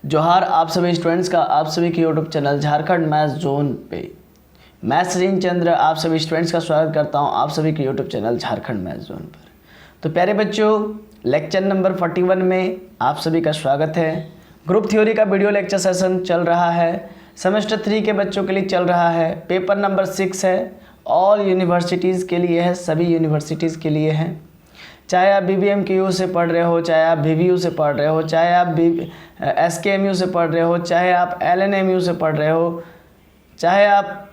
जोहार आप सभी स्टूडेंट्स का आप सभी के YouTube channel Jharkhand maths zone पे मैं सचिन चंद्र आप सभी स्टूडेंट्स का स्वागत करता हूं आप सभी के YouTube channel Jharkhand maths zone पर। तो प्यारे बच्चों, लेक्चर नंबर 41 में आप सभी का स्वागत है। ग्रुप थ्योरी का वीडियो लेक्चर सेशन चल रहा है, सेमेस्टर 3 के बच्चों के लिए चल रहा है। पेपर नंबर 6 है, ऑल यूनिवर्सिटीज़ के लिए है, सभी यूनिवर्सिटीज़ के लिए है। चाहे आप BBMKU से पढ़ रहे हो, चाहे आप VVU से पढ़ रहे हो, चाहे आप SKMU से पढ़ रहे हो, चाहे आप LNMU से पढ़ रहे हो, चाहे आप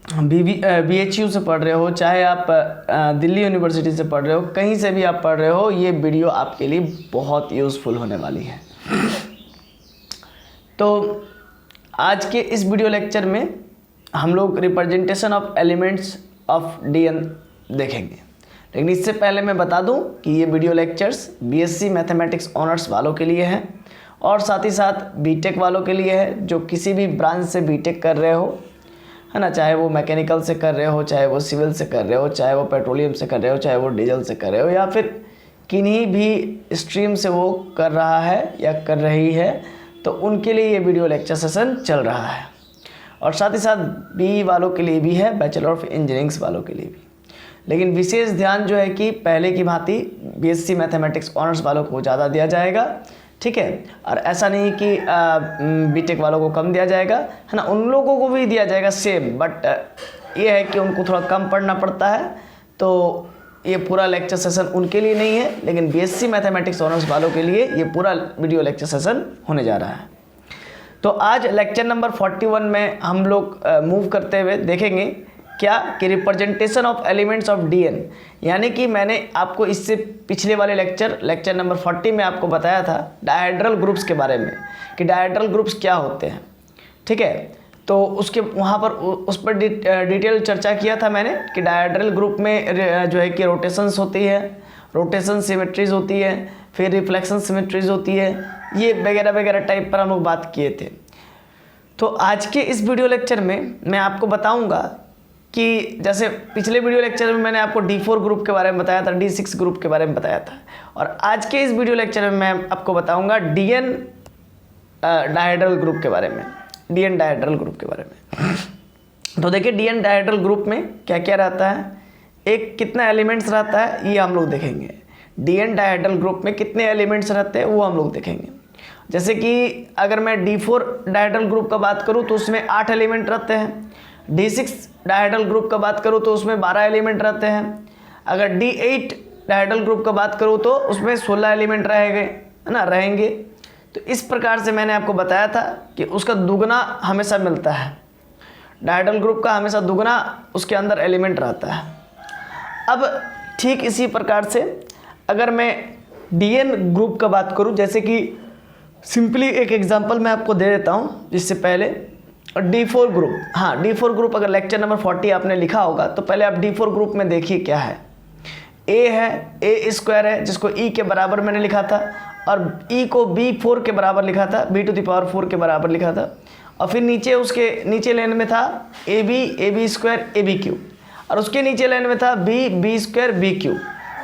BHU से पढ़ रहे हो, चाहे आप दिल्ली यूनिवर्सिटी से पढ़ रहे हो, कहीं से भी आप पढ़ रहे हो, ये वीडियो आपके लिए बहुत यूज़फुल होने वाली है। तो आज के इस वीडियो लेक्चर में हम लोग representation of elements of DN देखेंगे। लेकिन इससे पहले मैं बता दूं कि ये video lectures BSc mathematics honours वालों के लिए हैं और साथ ही साथ BTech वालों के लिए है, जो किसी भी ब्रांच से BTech कर रहे हो, है ना। चाहे वो मैकेनिकल से कर रहे हो, चाहे वो सिविल से कर रहे हो, चाहे वो पेट्रोलियम से कर रहे हो, चाहे वो डीजल से कर रहे हो, या फिर किन्हीं भी स्ट्रीम से वो कर रहा है या कर रही है, तो उनके लिए ये वीडियो लेक्चर सेशन चल रहा है। और साथ ही साथ BE वालों के लिए भी है, बैचलर ऑफ इंजीनियरिंग्स वालों के लिए भी। लेकिन विशेष ध्यान जो है कि पहले की भांति BSc मैथमेटिक्स ऑनर्स वालों को ज़्यादा दिया जाएगा, ठीक है। और ऐसा नहीं कि BTech वालों को कम दिया जाएगा, है ना। उन लोगों को भी दिया जाएगा सेम, बट ये है कि उनको थोड़ा कम पढ़ना पड़ता है। तो ये पूरा लेक्चर सेशन उनके लिए नहीं है, लेकिन BSc मैथमेटिक्स ऑनर्स वालों के लिए ये पूरा वीडियो लेक्चर सेशन होने जा रहा है। तो आज लेक्चर नंबर 41 में हम लोग मूव करते हुए देखेंगे क्या कि representation of elements of DN, यानी कि मैंने आपको इससे पिछले वाले लेक्चर नंबर 40 में आपको बताया था डायहेड्रल ग्रुप्स के बारे में कि डायहेड्रल ग्रुप्स क्या होते हैं, ठीक है। तो उसके वहाँ पर उस पर डिटेल चर्चा किया था मैंने कि डायहेड्रल ग्रुप में जो है कि रोटेशंस होती है, रोटेशन सिमेट्रीज होती है, फिर रिफ्लेक्शन सिमेट्रीज होती है, ये वगैरह वगैरह टाइप पर हम लोग बात किए थे। तो आज के इस वीडियो लेक्चर में मैं आपको बताऊँगा कि जैसे पिछले वीडियो लेक्चर में मैंने आपको D4 ग्रुप के बारे में बताया था, D6 ग्रुप के बारे में बताया था, और आज के इस वीडियो लेक्चर में मैं आपको बताऊंगा DN डायहेड्रल ग्रुप के बारे में, DN डायहेड्रल ग्रुप के बारे में। तो देखिए DN डायहेड्रल ग्रुप में क्या क्या रहता है, एक कितना एलिमेंट्स रहता है ये हम लोग देखेंगे। DN डायहेड्रल ग्रुप में कितने एलिमेंट्स रहते हैं वो हम लोग देखेंगे। जैसे कि अगर मैं D4 डायहेड्रल ग्रुप का बात करूँ तो उसमें 8 एलिमेंट रहते हैं। D6 डायहेड्रल ग्रुप का बात करूँ तो उसमें 12 एलिमेंट रहते हैं। अगर D8 डायहेड्रल ग्रुप का बात करूँ तो उसमें 16 एलिमेंट रहेंगे, है ना, रहेंगे। तो इस प्रकार से मैंने आपको बताया था कि उसका दुगना हमेशा मिलता है, डायहेड्रल ग्रुप का हमेशा दुगना उसके अंदर एलिमेंट रहता है। अब ठीक इसी प्रकार से अगर मैं DN ग्रुप का बात करूँ, जैसे कि सिंपली एक एग्जाम्पल मैं आपको दे देता हूँ जिससे पहले। और D4 ग्रुप, हाँ D4 ग्रुप अगर लेक्चर नंबर 40 आपने लिखा होगा तो पहले आप D4 ग्रुप में देखिए क्या है। A है, A स्क्वायर है जिसको E के बराबर मैंने लिखा था, और E को B4 के बराबर लिखा था, B⁴ के बराबर लिखा था। और फिर नीचे उसके नीचे लाइन में था AB स्क्वायर ABQ, और उसके नीचे लाइन में था B स्क्वायर BQ।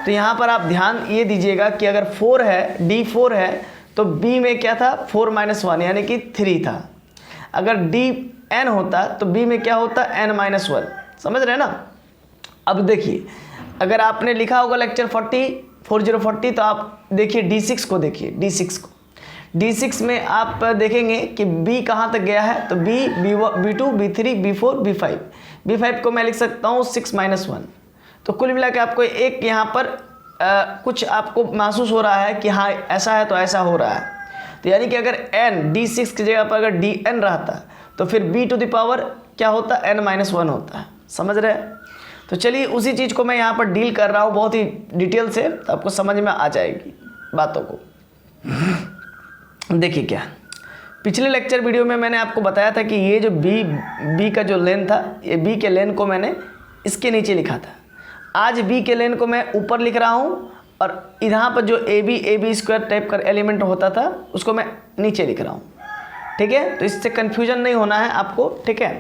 तो यहाँ पर आप ध्यान ये दीजिएगा कि अगर 4 है, D4 है, तो B में क्या था, 4 - 1 यानी कि 3 था। अगर DN होता तो B में क्या होता, N - 1, समझ रहे हैं ना। अब देखिए अगर आपने लिखा होगा लेक्चर 40 तो आप देखिए D6 को, देखिए D6 में आप देखेंगे कि B कहाँ तक गया है, तो B2 B3 B4 B5 को मैं लिख सकता हूँ 6 - 1। तो कुल मिला के आपको एक यहाँ पर कुछ आपको महसूस हो रहा है कि हाँ ऐसा है तो ऐसा हो रहा है। तो यानी कि अगर N D6 की जगह पर अगर DN रहता तो फिर B⁴ क्या होता, N - 1 होता है, समझ रहे हैं। तो चलिए उसी चीज़ को मैं यहाँ पर डील कर रहा हूँ बहुत ही डिटेल से, तो आपको समझ में आ जाएगी बातों को। देखिए क्या पिछले लेक्चर वीडियो में मैंने आपको बताया था कि ये जो B का जो लेन था, ये B के लेन को मैंने इसके नीचे लिखा था। आज B के लेन को मैं ऊपर लिख रहा हूँ, और यहाँ पर जो AB स्क्वायर टाइप का एलिमेंट होता था उसको मैं नीचे लिख रहा हूँ, ठीक है। तो इससे कन्फ्यूजन नहीं होना है आपको, ठीक है।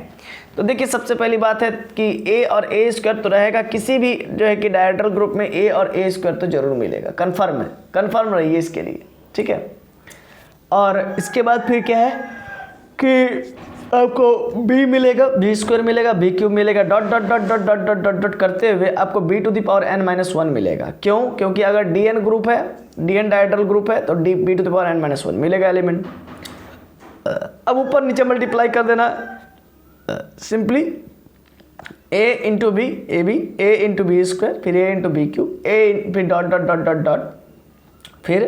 तो देखिए सबसे पहली बात है कि A और A स्क्वायर तो रहेगा, किसी भी जो है कि डायहेड्रल ग्रुप में A और A स्क्वायर तो जरूर मिलेगा, कन्फर्म है, कन्फर्म रहिए इसके लिए, ठीक है। और इसके बाद फिर क्या है कि आपको b मिलेगा, b स्क्वायर मिलेगा, b क्यूब मिलेगा, dot dot dot dot dot dot dot dot करते हुए आपको b to the power n minus 1 मिलेगा। क्यों? क्योंकि अगर dn ग्रुप है, dn डायहेड्रल ग्रुप है तो b to the power n minus 1 मिलेगा एलिमेंट। अब ऊपर नीचे मल्टीप्लाई कर देना simply a into B, a into B square, फिर a इंटू बी क्यूब, फिर dot dot dot dot dot, फिर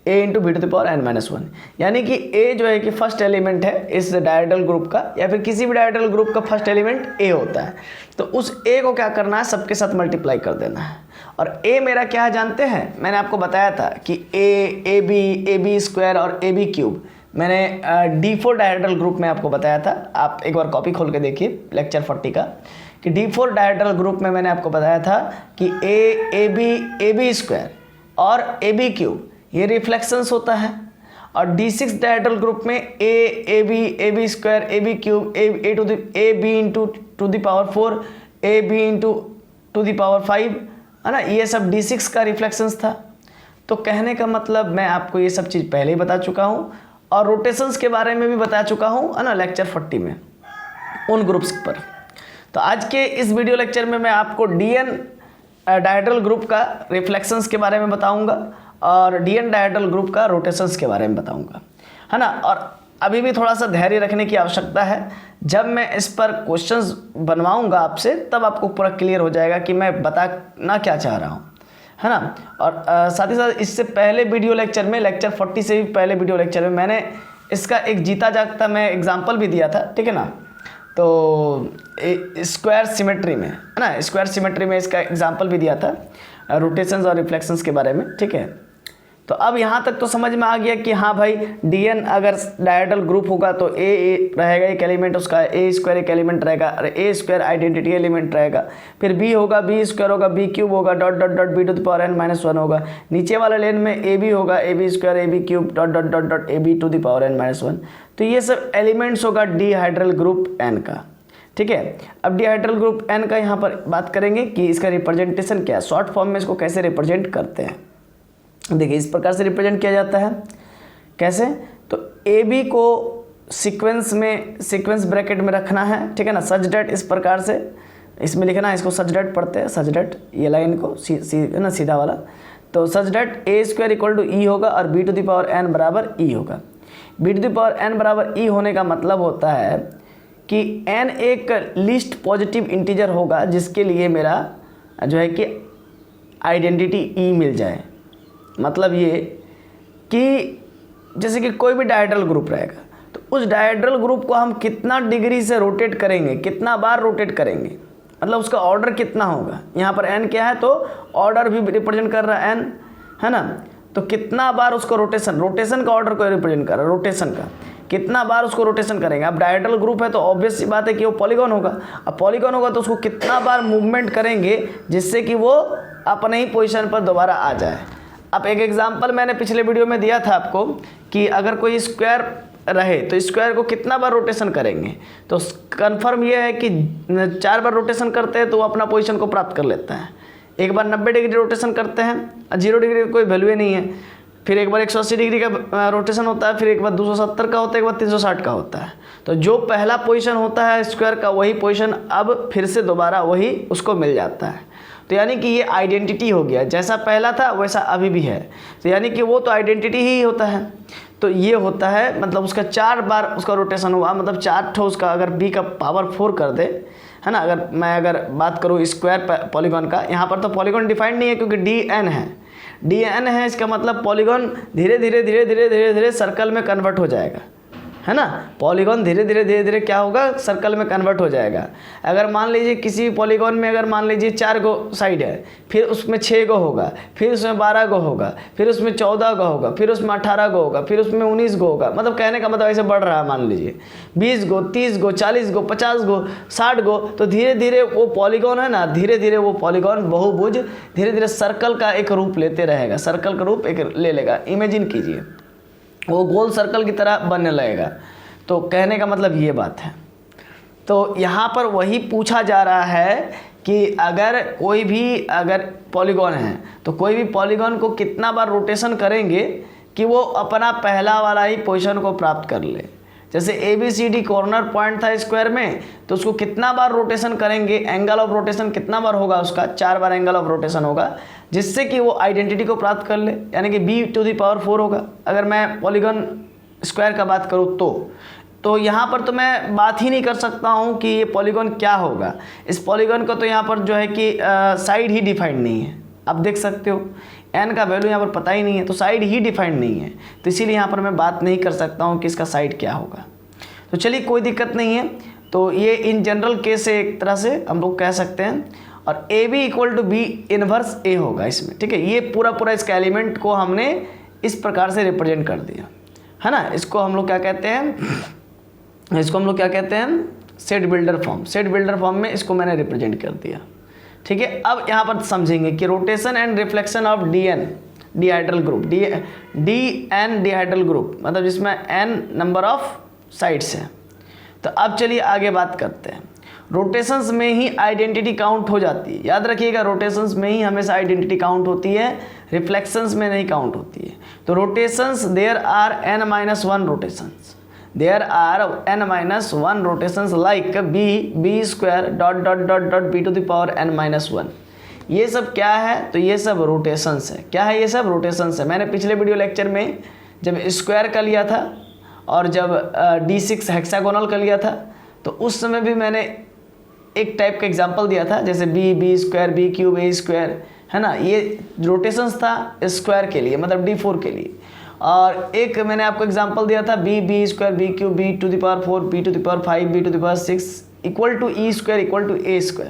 a into B to the power n minus 1। यानी कि a जो है कि फर्स्ट एलिमेंट है इस डायहेड्रल ग्रुप का, या फिर किसी भी डायहेड्रल ग्रुप का फर्स्ट एलिमेंट a होता है। तो उस a को क्या करना है, सबके साथ मल्टीप्लाई कर देना है। और a मेरा क्या है जानते हैं, मैंने आपको बताया था कि a b स्क्वायर और a b क्यूब मैंने D4 डायहेड्रल ग्रुप में आपको बताया था। आप एक बार कॉपी खोल के देखिए लेक्चर 40 का, कि D4 डायहेड्रल ग्रुप में मैंने आपको बताया था कि a b स्क्वायर और a b क्यूब ये रिफ्लेक्शंस होता है। और D6 डायहेड्रल ग्रुप में a b square, a b cube, a b into two the power 4, a b into two the power 5, है ना, ये सब D6 का रिफ्लेक्शंस था। तो कहने का मतलब मैं आपको ये सब चीज़ पहले ही बता चुका हूँ, और रोटेशंस के बारे में भी बता चुका हूँ, है ना, लेक्चर 40 में उन ग्रुप्स पर। तो आज के इस वीडियो लेक्चर में मैं आपको DN डायहेड्रल ग्रुप का रिफ्लेक्शंस के बारे में बताऊंगा और DN डायहेड्रल ग्रुप का रोटेशंस के बारे में बताऊंगा, है ना। और अभी भी थोड़ा सा धैर्य रखने की आवश्यकता है। जब मैं इस पर क्वेश्चंस बनवाऊंगा आपसे तब आपको पूरा क्लियर हो जाएगा कि मैं बताना क्या चाह रहा हूँ, है ना। और साथ ही साथ इससे पहले वीडियो लेक्चर में, लेक्चर 40 से भी पहले वीडियो लेक्चर में मैंने इसका एक जीता जागता मैं एग्जाम्पल भी दिया था, ठीक है ना। तो स्क्वायर सिमेट्री में, है ना, स्क्वायर सिमेट्री में इसका एग्जाम्पल भी दिया था रोटेशंस और रिफ्लेक्शंस के बारे में, ठीक है। तो अब यहाँ तक तो समझ में आ गया कि हाँ भाई DN अगर डायहेड्रल ग्रुप होगा तो A रहेगा एक एलिमेंट उसका, a स्क्वायर एक एलिमेंट रहेगा, और a स्क्वायर आइडेंटिटी एलिमेंट रहेगा, फिर B होगा, b स्क्वायर होगा, b क्यूब होगा, dot dot dot b to the power n minus 1 होगा, नीचे वाला लेन में AB होगा, ab square, ab cube, dot dot dot dot ab to the power n minus 1। तो ये सब एलिमेंट्स होगा डायहेड्रल ग्रुप n का, ठीक है। अब डायहेड्रल ग्रुप n का यहाँ पर बात करेंगे कि इसका रिप्रेजेंटेशन क्या है, शॉर्ट फॉर्म में इसको कैसे रिप्रेजेंट करते हैं। देखिए इस प्रकार से रिप्रेजेंट किया जाता है। कैसे? तो AB को सीक्वेंस ब्रैकेट में रखना है, ठीक है ना, सच डेट, इस प्रकार से इसमें लिखना है, इसको सच डेट पढ़ते हैं, सच डेट, ये लाइन को है ना, सीधा वाला। तो such that a square equal to e होगा और b to the power n बराबर e होगा। b to the power n बराबर e होने का मतलब होता है कि n एक लीस्ट पॉजिटिव इंटीजर होगा जिसके लिए मेरा जो है कि आइडेंटिटी e मिल जाए। मतलब ये कि जैसे कि कोई भी डायहेड्रल ग्रुप रहेगा तो उस डायहेड्रल ग्रुप को हम कितना डिग्री से रोटेट करेंगे, कितना बार रोटेट करेंगे, मतलब उसका ऑर्डर कितना होगा। यहाँ पर n क्या है तो ऑर्डर भी रिप्रेजेंट कर रहा है n, है ना। तो कितना बार उसको रोटेशन का ऑर्डर को रिप्रेजेंट कर रहा है, रोटेशन का कितना बार उसको रोटेशन करेंगे। अब डायहेड्रल ग्रुप है तो ऑब्वियस सी बात है कि वो पॉलीगॉन होगा। अब पॉलीगॉन होगा तो उसको कितना बार मूवमेंट करेंगे जिससे कि वो अपने ही पोजीशन पर दोबारा आ जाए। अब एक एग्जांपल मैंने पिछले वीडियो में दिया था आपको कि अगर कोई स्क्वायर रहे तो स्क्वायर को कितना बार रोटेशन करेंगे, तो कंफर्म ये है कि 4 बार रोटेशन करते हैं तो वो अपना पोजीशन को प्राप्त कर लेता है। एक बार 90 डिग्री रोटेशन करते हैं, 0 डिग्री का कोई वैल्यू ही नहीं है, फिर एक बार 180 डिग्री का रोटेशन होता है, फिर एक बार 270 का होता है, एक बार 360 का होता है। तो जो पहला पोजीशन होता है स्क्वायर का वही पोजीशन अब फिर से दोबारा वही उसको मिल जाता है। तो यानी कि ये आइडेंटिटी हो गया, जैसा पहला था वैसा अभी भी है। तो यानी कि वो तो आइडेंटिटी ही होता है। तो ये होता है मतलब उसका 4 बार उसका रोटेशन हुआ, मतलब 4 ठो उसका अगर b का पावर 4 कर दे, है ना। अगर बात करूँ स्क्वायर पॉलीगॉन का, यहाँ पर तो पॉलीगॉन डिफाइंड नहीं है क्योंकि DN है, DN है, इसका मतलब पॉलीगॉन धीरे धीरे सर्कल में कन्वर्ट हो जाएगा, है ना। पॉलीगॉन धीरे धीरे क्या होगा, सर्कल में कन्वर्ट हो जाएगा। अगर मान लीजिए किसी पॉलीगॉन में अगर मान लीजिए 4 गो साइड है, फिर उसमें 6 गो होगा, फिर उसमें 12 गो होगा, फिर उसमें 14 गो होगा, फिर उसमें 18 गो होगा, फिर उसमें 19 गो होगा। मतलब कहने का मतलब ऐसे बढ़ रहा है, मान लीजिए 20 गो, 30 गो, 40 गो, 50 गो, 60 गो। तो धीरे धीरे वो पॉलीगॉन है ना, धीरे धीरे वो पॉलीगॉन बहुभुज धीरे धीरे सर्कल का एक रूप लेते रहेगा, सर्कल का रूप एक ले लेगा। इमेजिन कीजिए वो गोल सर्कल की तरह बनने लगेगा। तो कहने का मतलब ये बात है। तो यहाँ पर वही पूछा जा रहा है कि अगर कोई भी अगर पॉलीगॉन है तो कोई भी पॉलीगॉन को कितना बार रोटेशन करेंगे कि वो अपना पहला वाला ही पोजीशन को प्राप्त कर ले। जैसे ABCD कॉर्नर पॉइंट था स्क्वायर में, तो उसको कितना बार रोटेशन करेंगे, एंगल ऑफ रोटेशन कितना बार होगा उसका, 4 बार एंगल ऑफ रोटेशन होगा, जिससे कि वो आइडेंटिटी को प्राप्त कर ले, यानी कि B⁴ होगा। अगर मैं पॉलीगन स्क्वायर का बात करूँ तो यहाँ पर तो मैं बात ही नहीं कर सकता हूँ कि ये पॉलीगन क्या होगा। इस पॉलीगन को तो यहाँ पर जो है कि साइड ही डिफाइंड नहीं है, आप देख सकते हो n का वैल्यू यहाँ पर पता ही नहीं है, तो साइड ही डिफाइंड नहीं है, तो इसीलिए यहाँ पर मैं बात नहीं कर सकता हूँ कि इसका साइड क्या होगा। तो चलिए कोई दिक्कत नहीं है, तो ये इन जनरल केस से एक तरह से हम लोग कह सकते हैं। और AB = B इनवर्स A होगा इसमें, ठीक है। ये पूरा इसका एलिमेंट को हमने इस प्रकार से रिप्रेजेंट कर दिया है ना। इसको हम लोग क्या कहते हैं, set builder form. Set builder form में इसको मैंने रिप्रेजेंट कर दिया, ठीक है। अब यहाँ पर समझेंगे कि rotation and reflection of DN dihedral group, DN dihedral group, मतलब जिसमें n नंबर ऑफ साइड्स हैं। तो अब चलिए आगे बात करते हैं। रोटेशंस में ही आइडेंटिटी काउंट हो जाती है, याद रखिएगा, रोटेशंस में ही हमेशा आइडेंटिटी काउंट होती है, रिफ्लेक्शंस में नहीं काउंट होती है। तो rotations there are n-1 rotations, there are n-1 rotations like B²... ये सब क्या है, तो ये सब रोटेशंस है। क्या है ये सब? रोटेशंस है। मैंने पिछले वीडियो लेक्चर में जब स्क्वायर का लिया था और जब D6 हेक्सागोनल का लिया था, तो उस समय भी मैंने एक टाइप का एग्जांपल दिया था, जैसे B² B³ A², है ना। ये रोटेशंस था स्क्वायर के लिए, मतलब D4 के लिए। और एक मैंने आपको एग्जांपल दिया था B² B³ B⁴ B⁵ B⁵ equal to E² A²।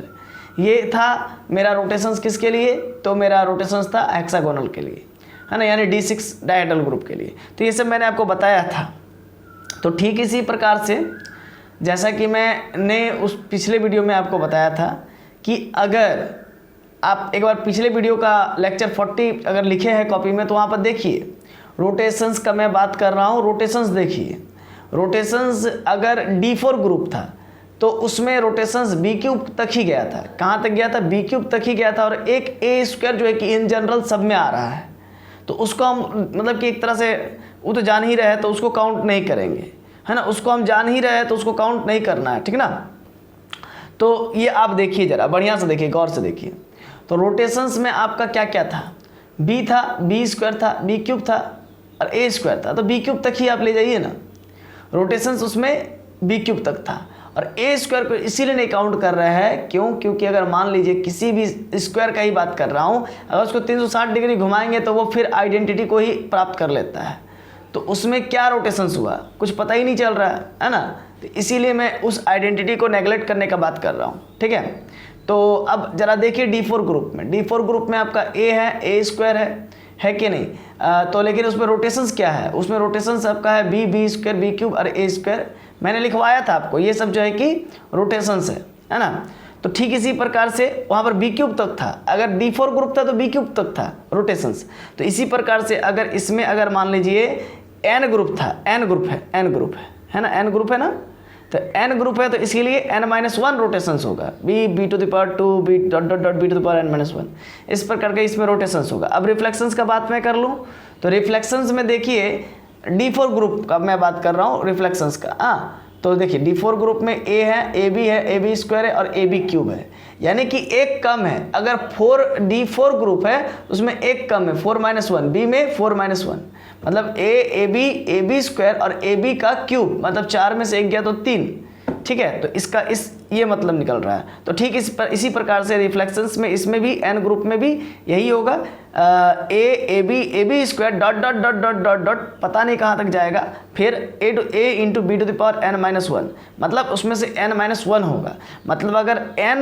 ये था मेरा रोटेशंस किसके लिए, तो मेरा रोटेशंस था हेक्सागोनल के लिए, है ना, यानी D6 डायहेड्रल ग्रुप के लिए। तो ये सब मैंने आपको बताया था। तो ठीक इसी प्रकार से जैसा कि मैंने उस पिछले वीडियो में आपको बताया था कि अगर आप एक बार पिछले वीडियो का लेक्चर 40 अगर लिखे हैं कॉपी में, तो वहाँ पर देखिए रोटेशंस का मैं बात कर रहा हूँ। रोटेशंस देखिए, रोटेशंस अगर D4 ग्रुप था तो उसमें रोटेशंस B³ तक ही गया था। कहाँ तक गया था? B³ तक ही गया था। और एक A² जो है कि इन जनरल सब में आ रहा है, तो उसको हम मतलब कि एक तरह से वो तो जान ही रहे हैं, तो उसको काउंट नहीं करेंगे, है ना। उसको हम जान ही रहे हैं तो उसको काउंट नहीं करना है, ठीक ना। तो ये आप देखिए, ज़रा बढ़िया से देखिए, गौर से देखिए। तो रोटेशंस में आपका क्या क्या था? B था, B² था, B³ था और A² था। तो B³ तक ही आप ले जाइए ना। रोटेशंस उसमें B³ तक था और A² को इसीलिए नहीं काउंट कर रहा है, क्यों? क्योंकि अगर मान लीजिए किसी भी स्क्वायर का ही बात कर रहा हूँ, अगर उसको 360 डिग्री घुमाएंगे तो वो फिर आइडेंटिटी को ही प्राप्त कर लेता है। तो उसमें क्या रोटेशंस हुआ, कुछ पता ही नहीं चल रहा है ना। तो इसीलिए मैं उस आइडेंटिटी को नेगलेक्ट करने का बात कर रहा हूँ, ठीक है। तो अब जरा देखिए D4 ग्रुप में, D4 ग्रुप में आपका A है, A² है कि नहीं? तो लेकिन उसमें रोटेशंस क्या है? उसमें रोटेशंस आपका है B² B³ और A²। मैंने लिखवाया था आपको, ये सब जो है कि रोटेशंस है ना। तो ठीक इसी प्रकार से वहाँ पर B³ तक था। अगर D4 ग्रुप था तो B³ तक था रोटेशंस। तो इसी प्रकार से अगर इसमें अगर मान लीजिए N ग्रुप था, N ग्रुप है ना, N ग्रुप है ना, तो N ग्रुप है तो इसीलिए n-1 रोटेशंस होगा, B⁵ B.Bn-1। इस प्रकार का इसमें रोटेशंस होगा। अब रिफ्लेक्शंस का बात मैं कर लूँ तो रिफ्लेक्शंस में देखिए D4 ग्रुप का मैं बात कर रहा हूँ रिफ्लेक्शंस का। तो देखिए D4 ग्रुप में A है, AB है, AB² है और AB³ है, यानी कि एक कम है। अगर D4 ग्रुप है उसमें एक कम है, 4-1, B में 4-1, मतलब AB² और AB का क्यूब, मतलब 4 में से एक गया तो 3, ठीक है। तो इसका ये मतलब निकल रहा है। तो ठीक इसी प्रकार से रिफ्लेक्शंस में इसमें भी N ग्रुप में भी यही होगा, AB² ... पता नहीं कहाँ तक जाएगा, फिर A × B⁴n-1, मतलब उसमें से n-1 होगा। मतलब अगर N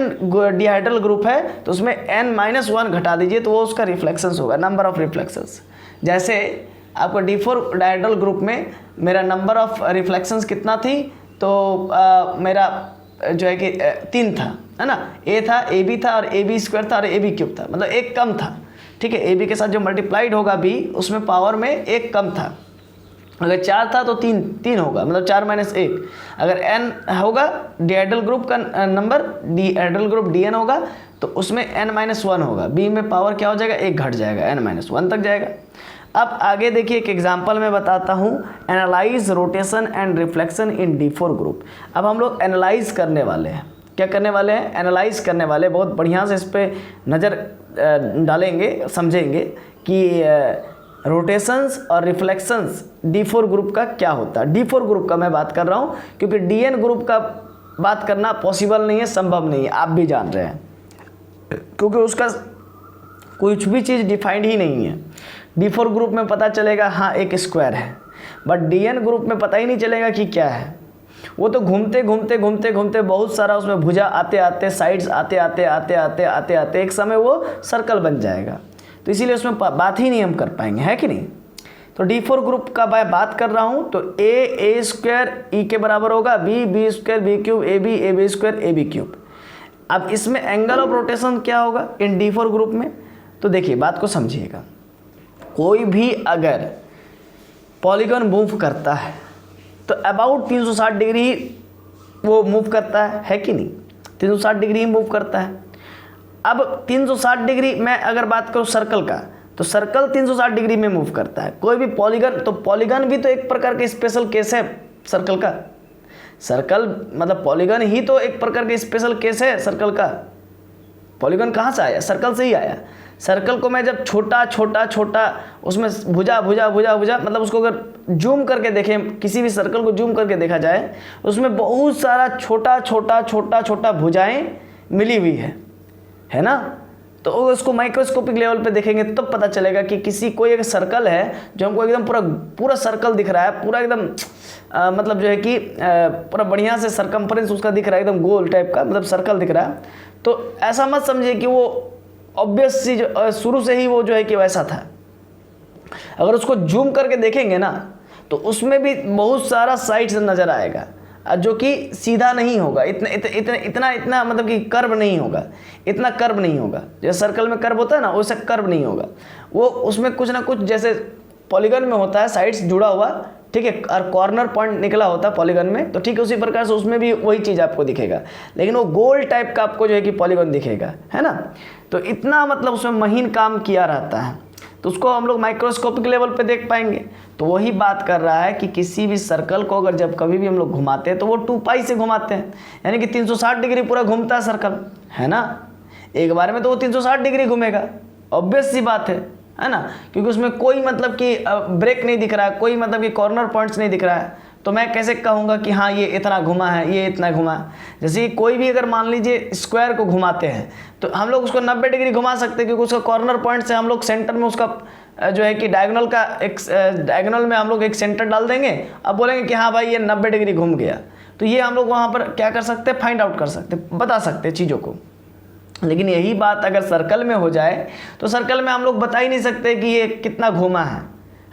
डिहाइड्रल ग्रुप है तो उसमें n-1 घटा दीजिए तो वो उसका रिफ्लेक्शंस होगा, नंबर ऑफ रिफ्लेक्शंस। जैसे आपको D4 डायहेड्रल ग्रुप में मेरा नंबर ऑफ रिफ्लेक्शंस कितना थी, तो मेरा जो है कि 3 था, है ना। A था, AB था और AB² था और AB³ था, मतलब एक कम था, ठीक है। AB के साथ जो मल्टीप्लाइड होगा B, उसमें पावर में एक कम था। अगर 4 था तो 3 होगा, मतलब 4-1। अगर N होगा डिहाइड्रल ग्रुप का नंबर, डिहाइड्रल ग्रुप DN होगा, तो उसमें n-1 होगा। B में पावर क्या हो जाएगा, 1 घट जाएगा, n-1 तक जाएगा। अब आगे देखिए, एक एग्जांपल मैं बताता हूँ, analyse rotation and reflection in D4 group. अब हम लोग एनालाइज करने वाले हैं, क्या करने वाले हैं, एनालाइज करने वाले, बहुत बढ़िया से इस पर नज़र डालेंगे, समझेंगे कि रोटेशंस और रिफ्लेक्शंस D4 ग्रुप का क्या होता है। D4 ग्रुप का मैं बात कर रहा हूँ क्योंकि DN ग्रुप का बात करना पॉसिबल नहीं है, संभव नहीं है, आप भी जान रहे हैं, क्योंकि उसका कुछ भी चीज़ डिफाइंड ही नहीं है। D4 ग्रुप में पता चलेगा हाँ एक स्क्वायर है, बट DN ग्रुप में पता ही नहीं चलेगा कि क्या है। वो तो घूमते घूमते घूमते घूमते बहुत सारा उसमें भुजा आते आते, साइड्स आते आते आते आते आते आते एक समय वो सर्कल बन जाएगा, तो इसीलिए उसमें बात ही नहीं हम कर पाएंगे, है कि नहीं। तो D4 ग्रुप का मैं बात कर रहा हूँ, तो A स्क्वायर E के बराबर होगा, B square B cube, AB square AB cube. अब इसमें एंगल ऑफ रोटेशन क्या होगा इन D4 ग्रुप में, तो देखिए बात को समझिएगा। कोई भी अगर पॉलीगन मूव करता है तो अबाउट 360 डिग्री वो मूव करता है कि नहीं, 360 डिग्री ही मूव करता है। अब 360 डिग्री मैं अगर बात करूँ सर्कल का, तो सर्कल 360 डिग्री में मूव करता है। कोई भी पॉलीगन, तो पॉलीगन भी तो एक प्रकार के स्पेशल केस है सर्कल का। सर्कल मतलब पॉलीगन ही तो एक प्रकार के स्पेशल केस है सर्कल का। पॉलीगन कहाँ से आया, सर्कल से ही आया। सर्कल को मैं जब छोटा छोटा छोटा उसमें भुजा भुजा भुजा भुजा मतलब उसको अगर जूम करके देखें, किसी भी सर्कल को जूम करके देखा जाए, उसमें बहुत सारा छोटा छोटा छोटा छोटा भुजाएं मिली हुई है ना। तो उसको माइक्रोस्कोपिक लेवल पे देखेंगे तब तो पता चलेगा कि किसी कोई एक सर्कल है जो हमको एकदम पूरा सर्कल दिख रहा है, पूरा एकदम मतलब जो है कि पूरा बढ़िया से सरकमफ्रेंस उसका दिख रहा है, एकदम गोल टाइप का मतलब सर्कल दिख रहा है। तो ऐसा मत समझिए कि वो ऑब्वियस सी शुरू से ही वो जो है कि वैसा था। अगर उसको जूम करके देखेंगे ना तो उसमें भी बहुत सारा साइड्स नज़र आएगा जो कि सीधा नहीं होगा, इतना मतलब कि कर्व नहीं होगा, इतना कर्व नहीं होगा। जैसे सर्कल में कर्व होता है ना, वैसे कर्व नहीं होगा वो, उसमें कुछ ना कुछ जैसे पॉलीगन में होता है साइड्स जुड़ा हुआ, ठीक है, और कॉर्नर पॉइंट निकला होता है पॉलीगन में, तो ठीक है उसी प्रकार से उसमें भी वही चीज़ आपको दिखेगा, लेकिन वो गोल टाइप का आपको जो है कि पॉलीगन दिखेगा, है ना। तो इतना मतलब उसमें महीन काम किया रहता है, तो उसको हम लोग माइक्रोस्कोपिक लेवल पे देख पाएंगे। तो वही बात कर रहा है कि किसी भी सर्कल को अगर जब कभी भी हम लोग घुमाते हैं तो वो 2 पाई से घुमाते हैं, यानी कि 360 डिग्री पूरा घूमता है सर्कल, है ना। एक बार में तो वो 360 डिग्री घूमेगा, ऑब्वियस सी बात है ना, क्योंकि उसमें कोई मतलब कि ब्रेक नहीं दिख रहा है, कोई मतलब कि कॉर्नर पॉइंट्स नहीं दिख रहा है। तो मैं कैसे कहूँगा कि हाँ ये इतना घुमा है, ये इतना घुमा है। जैसे कोई भी अगर मान लीजिए स्क्वायर को घुमाते हैं तो हम लोग उसको 90 डिग्री घुमा सकते हैं, क्योंकि उसका कॉर्नर पॉइंट से हम लोग सेंटर में उसका जो है कि डायगोनल का एक डायगोनल में हम लोग एक सेंटर डाल देंगे, अब बोलेंगे कि हाँ भाई ये 90 डिग्री घूम गया। तो ये हम लोग वहाँ पर क्या कर सकते हैं, फाइंड आउट कर सकते हैं, बता सकते हैं चीज़ों को। लेकिन यही बात अगर सर्कल में हो जाए तो सर्कल में हम लोग बता ही नहीं सकते कि ये कितना घुमा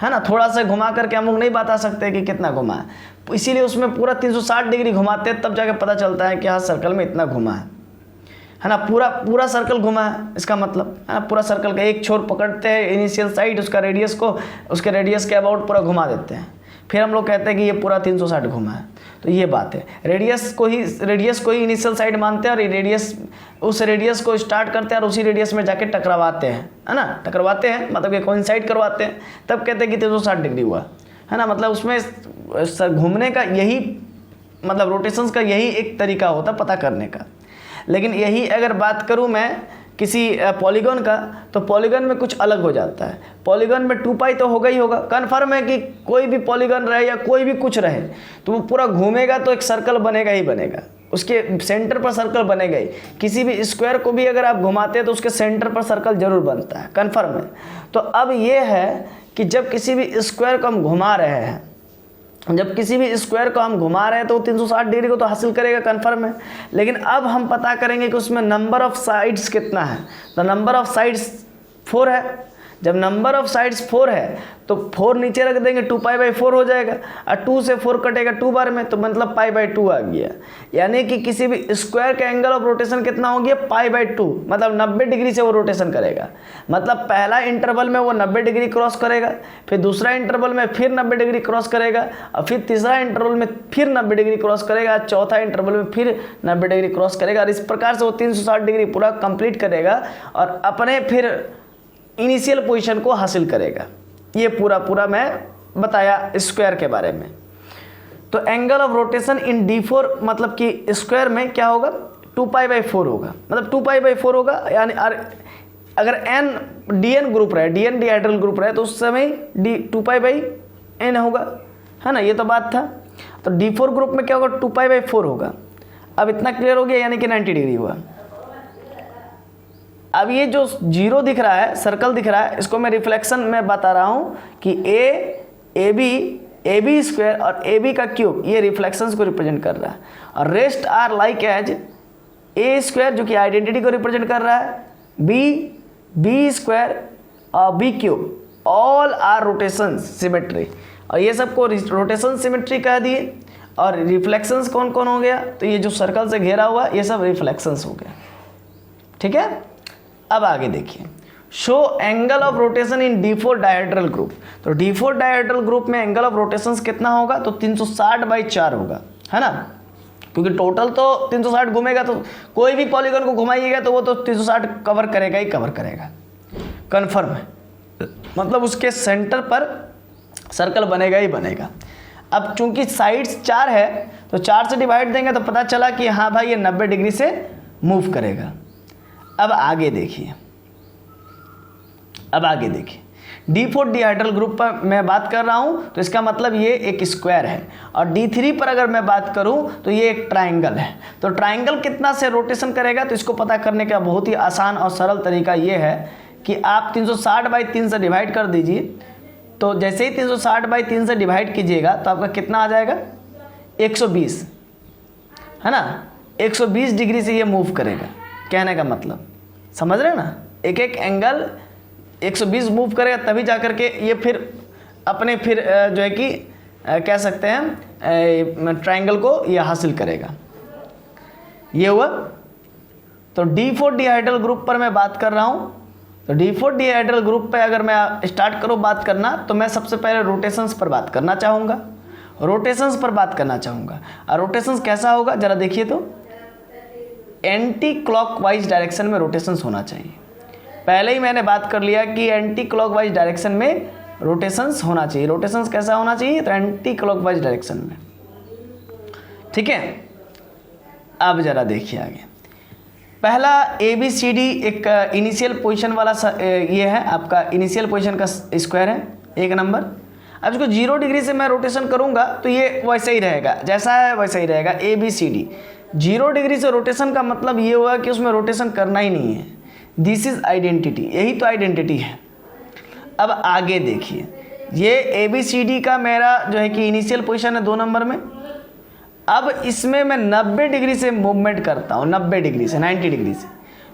है ना। थोड़ा सा घुमा करके हम लोग नहीं बता सकते कि कितना घुमा है, इसीलिए उसमें पूरा 360 डिग्री घुमाते हैं, तब जाके पता चलता है कि हाँ सर्कल में इतना घुमा है ना। पूरा सर्कल घुमा है इसका मतलब, है ना, पूरा सर्कल का एक छोर पकड़ते हैं इनिशियल साइड, उसका रेडियस को उसके रेडियस के अबाउट पूरा घुमा देते हैं, फिर हम लोग कहते हैं कि ये पूरा 360 घुमा है। तो ये बात है, रेडियस को ही इनिशियल साइड मानते हैं, और उस रेडियस को स्टार्ट करते हैं और उसी रेडियस में जाके टकरावाते हैं, है ना, टकरावाते हैं मतलब कि कोइंसाइड करवाते हैं, तब कहते हैं कि 360 डिग्री हुआ, है ना। मतलब उसमें घूमने का यही मतलब रोटेशंस का यही एक तरीका होता है पता करने का। लेकिन यही अगर बात करूँ मैं किसी पॉलीगन का, तो पॉलीगन में कुछ अलग हो जाता है। पॉलीगन में 2 पाई तो होगा ही होगा, कन्फर्म है कि कोई भी पॉलीगन रहे या कोई भी कुछ रहे तो वो पूरा घूमेगा तो एक सर्कल बनेगा ही बनेगा, उसके सेंटर पर सर्कल बनेगा ही। किसी भी स्क्वायर को भी अगर आप घुमाते हैं तो उसके सेंटर पर सर्कल जरूर बनता है, कन्फर्म है। तो अब ये है कि जब किसी भी स्क्वायर को हम घुमा रहे हैं, तो 360 डिग्री को तो हासिल करेगा, कन्फर्म है। लेकिन अब हम पता करेंगे कि उसमें नंबर ऑफ साइड्स कितना है, तो नंबर ऑफ साइड्स 4 है। जब नंबर ऑफ साइड्स 4 है तो 4 नीचे रख देंगे, 2π/4 हो जाएगा, और 2 से 4 कटेगा 2 बार में, तो मतलब π/2 आ गया। यानी कि किसी भी स्क्वायर का एंगल ऑफ रोटेशन कितना हो गया, π/2, मतलब 90 डिग्री से वो रोटेशन करेगा। मतलब पहला इंटरवल में वो 90 डिग्री क्रॉस करेगा, फिर दूसरा इंटरवल में फिर 90 डिग्री क्रॉस करेगा, और फिर तीसरा इंटरवल में फिर 90 डिग्री क्रॉस करेगा, चौथा इंटरवल में फिर 90 डिग्री क्रॉस करेगा, और इस प्रकार से वो 360 डिग्री पूरा कंप्लीट करेगा और अपने फिर इनिशियल पोजीशन को हासिल करेगा। ये पूरा मैं बताया स्क्वायर के बारे में। तो angle of rotation in D4 मतलब कि स्क्वायर में क्या होगा, 2π/4 होगा, मतलब 2π/4 होगा। यानी अगर n dn ग्रुप रहे, dn डिहाइड्रल ग्रुप रहे, तो उस समय 2π/n होगा, है ना, ये तो बात था। तो D4 ग्रुप में क्या होगा, 2π/4 होगा। अब इतना क्लियर हो गया, यानी कि 90 डिग्री हुआ। अब ये जो जीरो दिख रहा है, सर्कल दिख रहा है, इसको मैं रिफ्लेक्शन में बता रहा हूँ कि ए बी स्क्वायर और ए बी का क्यूब, ये रिफ्लेक्शंस को रिप्रेजेंट कर रहा है। और rest are like as A square जो कि आइडेंटिटी को रिप्रेजेंट कर रहा है, बी स्क्वायर और B cube, all are rotation symmetry. और ये सबको रोटेशन सिमेट्री कह दिए। और रिफ्लेक्शंस कौन कौन हो गया, तो ये जो सर्कल से घेरा हुआ ये सब रिफ्लेक्शंस हो गया। ठीक है, अब आगे देखिए, show angle of rotation in D4 dihedral group. तो D4 डायहेड्रल ग्रुप में एंगल ऑफ रोटेशन कितना होगा, तो 360/4 होगा, है ना, क्योंकि टोटल तो 360 घूमेगा, तो कोई भी पॉलीगन को घुमाइएगा तो वो तो 360 कवर करेगा ही कवर करेगा, कन्फर्म है। मतलब उसके सेंटर पर सर्कल बनेगा ही बनेगा। अब चूंकि साइड्स 4 है, तो 4 से डिवाइड देंगे तो पता चला कि हाँ भाई ये 90 डिग्री से मूव करेगा। अब आगे देखिए, D4 डिहाइड्रल ग्रुप पर मैं बात कर रहा हूं, तो इसका मतलब ये एक स्क्वायर है। और D3 पर अगर मैं बात करूं तो ये एक ट्राइंगल है। तो ट्राइंगल कितना से रोटेशन करेगा, तो इसको पता करने का बहुत ही आसान और सरल तरीका ये है कि आप 360/3 से डिवाइड कर दीजिए। तो जैसे ही 360/3 से डिवाइड कीजिएगा तो आपका कितना आ जाएगा, 120, है ना, 120 डिग्री से ये मूव करेगा। कहने का मतलब समझ रहे हैं ना, एक एक एंगल 120 मूव करेगा, तभी जा कर के ये फिर अपने जो है कि कह सकते हैं ट्रायंगल को ये हासिल करेगा। ये हुआ। तो D4 डिहाइड्रल ग्रुप पर मैं बात कर रहा हूँ। तो D4 डिहाइड्रल ग्रुप पे अगर मैं स्टार्ट करूँ बात करना, तो मैं सबसे पहले रोटेशंस पर बात करना चाहूँगा। और रोटेशंस कैसा होगा ज़रा देखिए, तो एंटी क्लॉकवाइज डायरेक्शन में रोटेशंस होना चाहिए। पहले ही मैंने बात कर लिया कि एंटी क्लॉकवाइज डायरेक्शन में रोटेशंस होना चाहिए। रोटेशंस कैसा होना चाहिए, तो एंटी क्लॉकवाइज डायरेक्शन में। ठीक है, अब ज़रा देखिए आगे। पहला ABCD एक इनिशियल पोजीशन वाला ये है आपका इनिशियल पोजीशन का स्क्वायर है, 1 नंबर। अब इसको 0 डिग्री से मैं रोटेशन करूंगा तो ये वैसे ही रहेगा, जैसा है वैसा ही रहेगा। ABCD 0 डिग्री से रोटेशन का मतलब ये हुआ कि उसमें रोटेशन करना ही नहीं है। दिस इज आइडेंटिटी, यही तो आइडेंटिटी है। अब आगे देखिए, ये ABCD का मेरा जो है कि इनिशियल पोजीशन है 2 नंबर में। अब इसमें मैं 90 डिग्री से मूवमेंट करता हूँ, 90 डिग्री से 90 डिग्री से।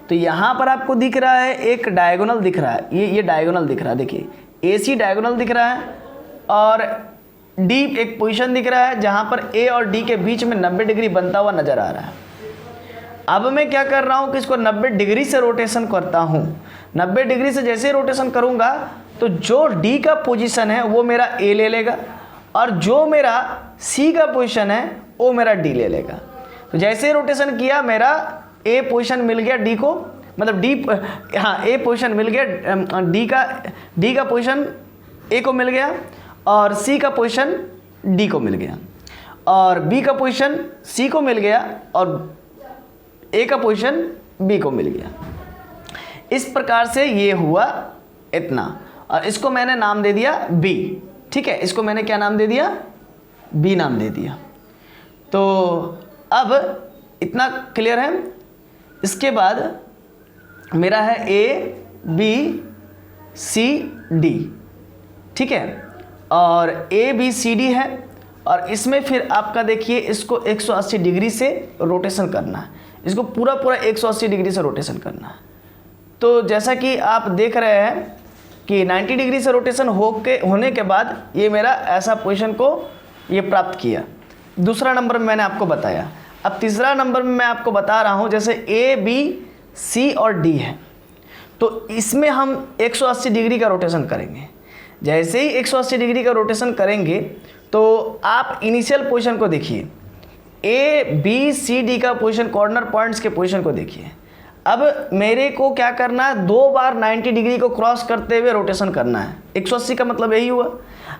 तो यहाँ पर आपको दिख रहा है एक डायगोनल दिख रहा है, ये डायगोनल दिख रहा है। देखिए AC डायगोनल दिख रहा है और D एक पोजीशन दिख रहा है जहाँ पर A और D के बीच में 90 डिग्री बनता हुआ नजर आ रहा है। अब मैं क्या कर रहा हूँ कि इसको 90 डिग्री से रोटेशन करता हूँ। 90 डिग्री से जैसे रोटेशन करूँगा तो जो D का पोजीशन है वो मेरा A ले लेगा और जो मेरा C का पोजीशन है वो मेरा D ले लेगा। तो जैसे ही रोटेशन किया मेरा A पोजीशन मिल गया D को, मतलब A पोजीशन मिल गया, D का पोजीशन A को मिल गया और C का पोजीशन D को मिल गया और B का पोजीशन C को मिल गया और A का पोजीशन B को मिल गया। इस प्रकार से ये हुआ इतना, और इसको मैंने नाम दे दिया B। ठीक है, इसको मैंने क्या नाम दे दिया, B नाम दे दिया। तो अब इतना क्लियर है। इसके बाद मेरा है A B C D, ठीक है, और A B C D है और इसमें फिर आपका देखिए इसको 180 डिग्री से रोटेशन करना है, इसको पूरा 180 डिग्री से रोटेशन करना है। तो जैसा कि आप देख रहे हैं कि 90 डिग्री से रोटेशन होने के बाद ये मेरा ऐसा पोजीशन को ये प्राप्त किया। दूसरा नंबर में मैंने आपको बताया। अब तीसरा नंबर में मैं आपको बता रहा हूँ, जैसे A B C और D है तो इसमें हम 180 डिग्री का रोटेशन करेंगे। जैसे ही 180 डिग्री का रोटेशन करेंगे तो आप इनिशियल पोजीशन को देखिए, A B C D का पोजीशन, कॉर्नर पॉइंट्स के पोजीशन को देखिए। अब मेरे को क्या करना है, 2 बार 90 डिग्री को क्रॉस करते हुए रोटेशन करना है। 180 का मतलब यही हुआ।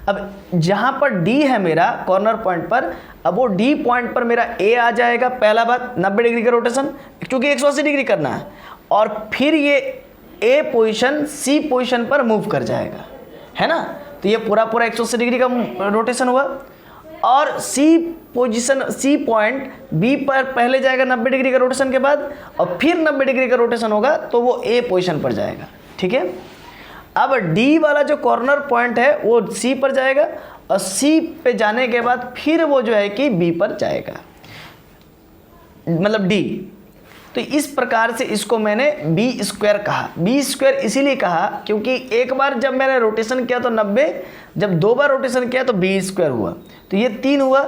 अब जहाँ पर D है मेरा कॉर्नर पॉइंट पर, अब वो D पॉइंट पर मेरा A आ जाएगा। पहला बात 90 डिग्री का रोटेशन, क्योंकि 180 डिग्री करना है, और फिर ये A पोजीशन C पोजीशन पर मूव कर जाएगा, है ना। तो ये पूरा 180 डिग्री का रोटेशन हुआ। और C position, C point B पर पहले जाएगा 90 डिग्री का रोटेशन के बाद, और फिर 90 डिग्री का रोटेशन होगा तो वो A पोजीशन पर जाएगा, ठीक है। अब D वाला जो कॉर्नर पॉइंट है वो C पर जाएगा, और C पे जाने के बाद फिर वो जो है कि B पर जाएगा, मतलब D। तो इस प्रकार से इसको मैंने B स्क्वायर कहा। B स्क्वायर इसीलिए कहा क्योंकि एक बार जब मैंने रोटेशन किया तो 90, जब 2 बार रोटेशन किया तो B स्क्वायर हुआ। तो ये 3 हुआ।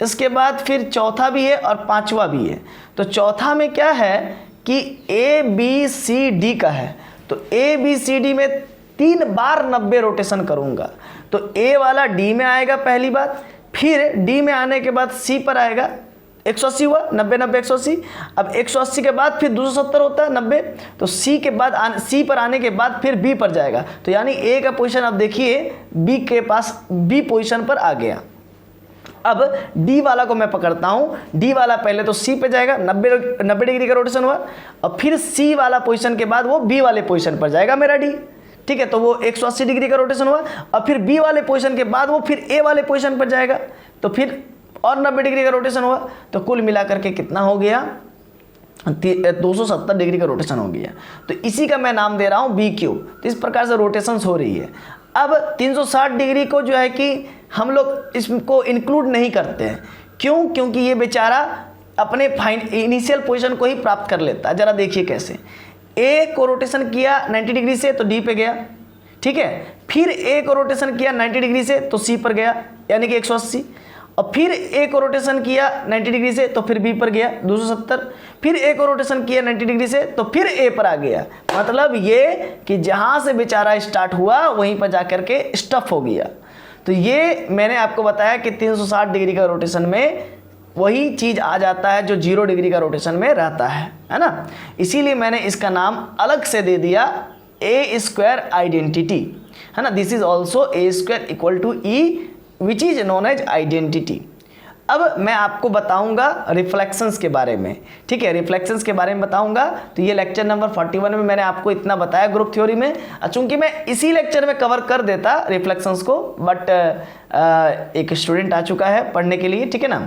इसके बाद फिर चौथा भी है और 5वां भी है। तो चौथा में क्या है कि ABCD का है, तो ABCD में 3 बार 90 रोटेशन करूँगा। तो A वाला D में आएगा पहली बात, फिर D में आने के बाद C पर आएगा, 180 हुआ, 90 90 180। अब 180 के बाद फिर 270 होता है 90, तो C के बाद C पर आने के बाद फिर B पर जाएगा। तो यानी A का पोजीशन अब देखिए B के पास B पोजीशन पर आ गया। अब D वाला को मैं पकड़ता हूँ। D वाला पहले तो C पे जाएगा, 90 डिग्री का रोटेशन हुआ, और फिर C वाला पोजीशन के बाद वो B वाले पोजीशन पर जाएगा मेरा D, ठीक है। तो वो 180 डिग्री का रोटेशन हुआ, और फिर B वाले पोजीशन के बाद वो फिर A वाले पोजीशन पर जाएगा, तो फिर और 90 डिग्री का रोटेशन हुआ। तो कुल मिलाकर के कितना हो गया, 270 डिग्री का रोटेशन हो गया। तो इसी का मैं नाम दे रहा हूँ BQ। तो इस प्रकार से रोटेशंस हो रही है। अब 360 डिग्री को जो है कि हम लोग इसको इंक्लूड नहीं करते हैं, क्यों? क्योंकि ये बेचारा अपने इनिशियल पोजीशन को ही प्राप्त कर लेता है। ज़रा देखिए कैसे, A को रोटेशन किया 90 डिग्री से तो D पे गया, ठीक है। फिर A को रोटेशन किया 90 डिग्री से तो C पर गया, यानी कि 180, और फिर A को रोटेशन किया 90 डिग्री से तो फिर B पर गया 270, फिर A को रोटेशन किया 90 डिग्री से तो फिर A पर आ गया। मतलब ये कि जहाँ से बेचारा स्टार्ट हुआ वहीं पर जाकर के स्टफ हो गया। तो ये मैंने आपको बताया कि 360 डिग्री का रोटेशन में वही चीज़ आ जाता है जो 0 डिग्री का रोटेशन में रहता है ना। इसीलिए मैंने इसका नाम अलग से दे दिया A स्क्वायर आइडेंटिटी, है ना। This is also A square equal to E which is known as identity. अब मैं आपको बताऊंगा रिफ्लेक्शंस के बारे में, ठीक है। रिफ्लेक्शंस के बारे में बताऊंगा। तो ये लेक्चर नंबर 41 में मैंने आपको इतना बताया ग्रुप थ्योरी में। चूंकि मैं इसी लेक्चर में कवर कर देता रिफ्लेक्शंस को, बट एक स्टूडेंट आ चुका है पढ़ने के लिए, ठीक है ना।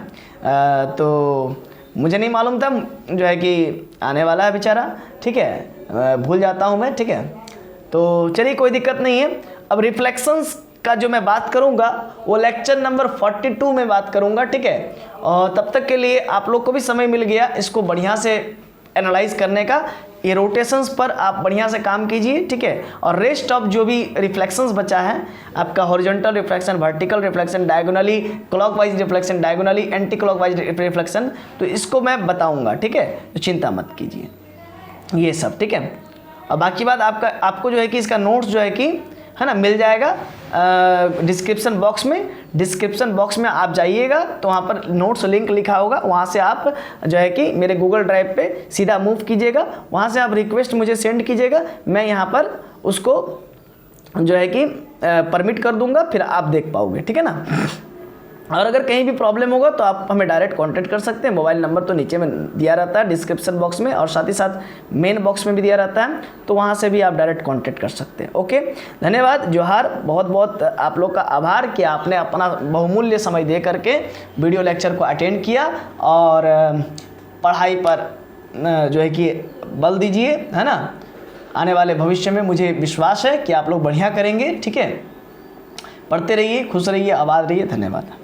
तो मुझे नहीं मालूम था जो है कि आने वाला है बेचारा, ठीक है। भूल जाता हूँ मैं, ठीक है। तो चलिए कोई दिक्कत नहीं है। अब रिफ्लेक्शंस का जो मैं बात करूंगा वो लेक्चर नंबर 42 में बात करूंगा, ठीक है। और तब तक के लिए आप लोग को भी समय मिल गया इसको बढ़िया से एनालाइज करने का। ये रोटेशंस पर आप बढ़िया से काम कीजिए, ठीक है। और रेस्ट ऑफ जो भी रिफ्लेक्शंस बचा है आपका, horizontal reflection, vertical reflection, diagonally, clockwise reflection, diagonally anti clockwise reflection, तो इसको मैं बताऊंगा, ठीक है। तो चिंता मत कीजिए ये सब, ठीक है। और बाकी बात आपको जो है कि इसका नोट्स जो है कि, है ना, मिल जाएगा डिस्क्रिप्शन बॉक्स में। डिस्क्रिप्शन बॉक्स में आप जाइएगा तो वहाँ पर नोट्स लिंक लिखा होगा, वहाँ से आप जो है कि मेरे गूगल ड्राइव पे सीधा मूव कीजिएगा। वहाँ से आप रिक्वेस्ट मुझे सेंड कीजिएगा, मैं यहाँ पर उसको जो है कि परमिट कर दूँगा, फिर आप देख पाओगे, ठीक है ना। और अगर कहीं भी प्रॉब्लम होगा तो आप हमें डायरेक्ट कांटेक्ट कर सकते हैं। मोबाइल नंबर तो नीचे में दिया रहता है डिस्क्रिप्शन बॉक्स में, और साथ ही साथ मेन बॉक्स में भी दिया रहता है, तो वहाँ से भी आप डायरेक्ट कांटेक्ट कर सकते हैं। ओके, धन्यवाद, जोहार, बहुत बहुत आप लोग का आभार कि आपने अपना बहुमूल्य समय दे करके वीडियो लेक्चर को अटेंड किया और पढ़ाई पर जो है कि बल दीजिए, है ना। आने वाले भविष्य में मुझे विश्वास है कि आप लोग बढ़िया करेंगे, ठीक है। पढ़ते रहिए, खुश रहिए, आबाद रहिए। धन्यवाद।